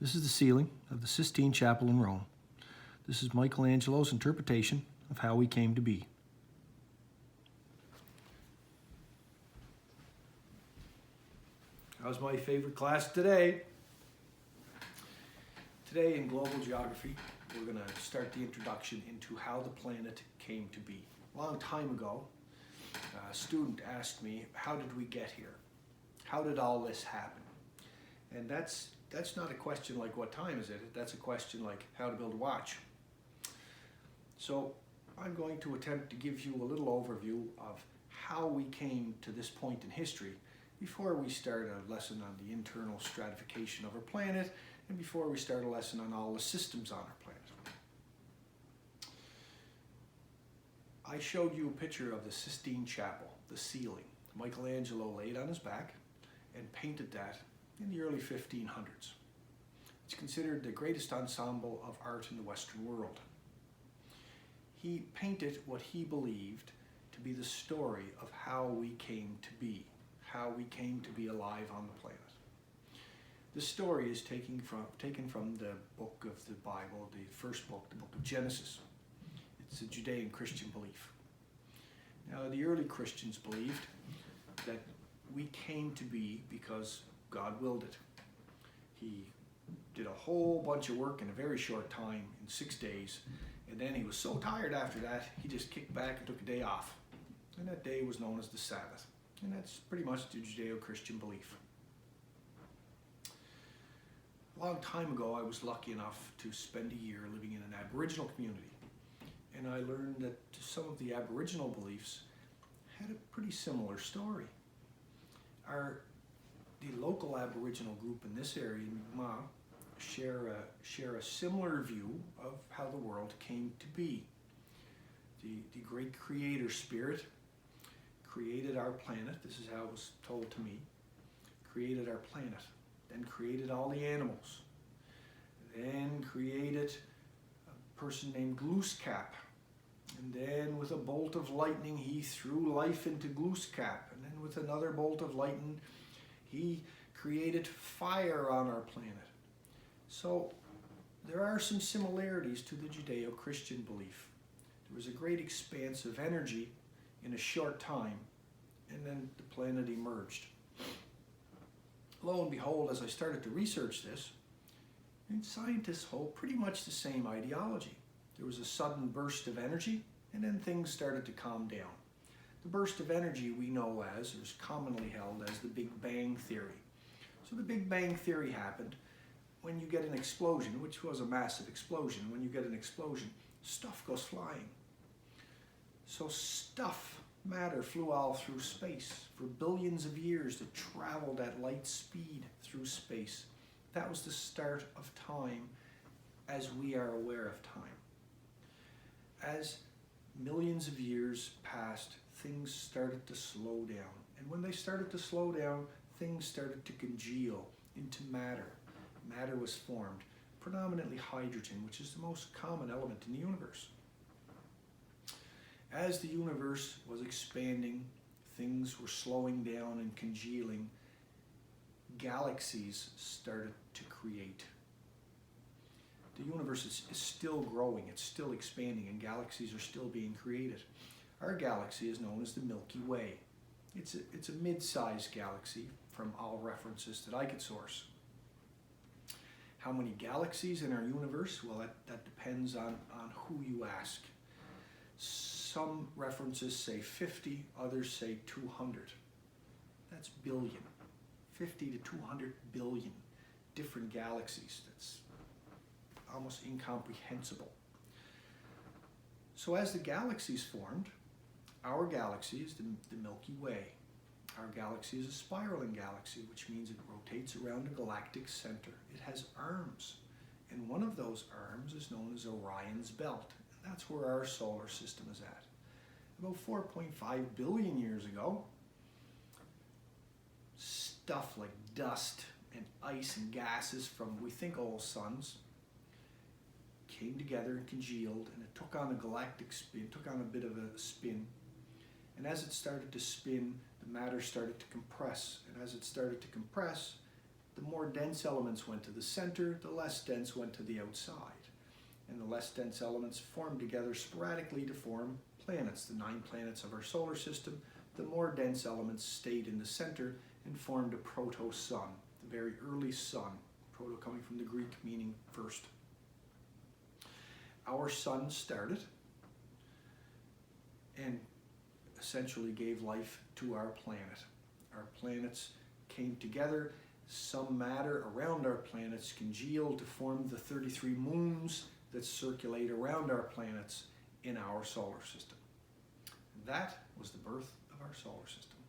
This is the ceiling of the Sistine Chapel in Rome. This is Michelangelo's interpretation of how we came to be. How's my favorite class today? Today in Global Geography, we're going to start the introduction into how the planet came to be. A long time ago, a student asked me, how did we get here? How did all this happen? And that's not a question like what time is it? That's a question like how to build a watch. So I'm going to attempt to give you a little overview of how we came to this point in history before we start a lesson on the internal stratification of our planet and before we start a lesson on all the systems on our planet. I showed you a picture of the Sistine Chapel, the ceiling. Michelangelo laid on his back and painted that in the early 1500s. It's considered the greatest ensemble of art in the Western world. He painted what he believed to be the story of how we came to be, how we came to be alive on the planet. The story is taken from the book of the Bible, the first book, the book of Genesis. It's a Judean-Christian belief. Now, the early Christians believed that we came to be because God willed it. He did a whole bunch of work in a very short time, in 6 days, and then he was so tired after that, he just kicked back and took a day off. And that day was known as the Sabbath. And that's pretty much the Judeo-Christian belief. A long time ago, I was lucky enough to spend a year living in an Aboriginal community. And I learned that some of the Aboriginal beliefs had a pretty similar story. The local Aboriginal group in this area, in Mi'kmaq, share a similar view of how the world came to be. The great creator spirit created our planet, this is how it was told to me, created our planet, then created all the animals, then created a person named Glooskap, and then with a bolt of lightning he threw life into Glooskap, and then with another bolt of lightning he created fire on our planet. So there are some similarities to the Judeo-Christian belief. There was a great expanse of energy in a short time, and then the planet emerged. Lo and behold, as I started to research this, and scientists hold pretty much the same ideology. There was a sudden burst of energy, and then things started to calm down. The burst of energy we know as, or is commonly held as, the Big Bang Theory. So the Big Bang Theory happened when you get an explosion, which was a massive explosion. When you get an explosion, stuff goes flying. So stuff, matter, flew all through space for billions of years. It traveled at light speed through space. That was the start of time as we are aware of time. As millions of years passed, things started to slow down. And when they started to slow down, things started to congeal into matter. Matter was formed, predominantly hydrogen, which is the most common element in the universe. As the universe was expanding, things were slowing down and congealing. Galaxies started to create. The universe is still growing, it's still expanding, and galaxies are still being created. Our galaxy is known as the Milky Way. It's a mid-sized galaxy from all references that I could source. How many galaxies in our universe? Well, that depends on who you ask. Some references say 50, others say 200. That's billion. 50 to 200 billion different galaxies. That's almost incomprehensible. So as the galaxies formed, our galaxy is the Milky Way. Our galaxy is a spiraling galaxy, which means it rotates around a galactic center. It has arms, and one of those arms is known as Orion's belt. And that's where our solar system is at. About 4.5 billion years ago, stuff like dust and ice and gases from, we think, old suns came together and congealed, and it took on a galactic spin, took on a bit of a spin. And as it started to spin, the matter started to compress. And as it started to compress, the more dense elements went to the center, the less dense went to the outside. And the less dense elements formed together sporadically to form planets, the 9 planets of our solar system. The more dense elements stayed in the center and formed a proto-sun, the very early sun, proto coming from the Greek meaning first. Our sun started and essentially gave life to our planet. Our planets came together. Some matter around our planets congealed to form the 33 moons that circulate around our planets in our solar system. That was the birth of our solar system.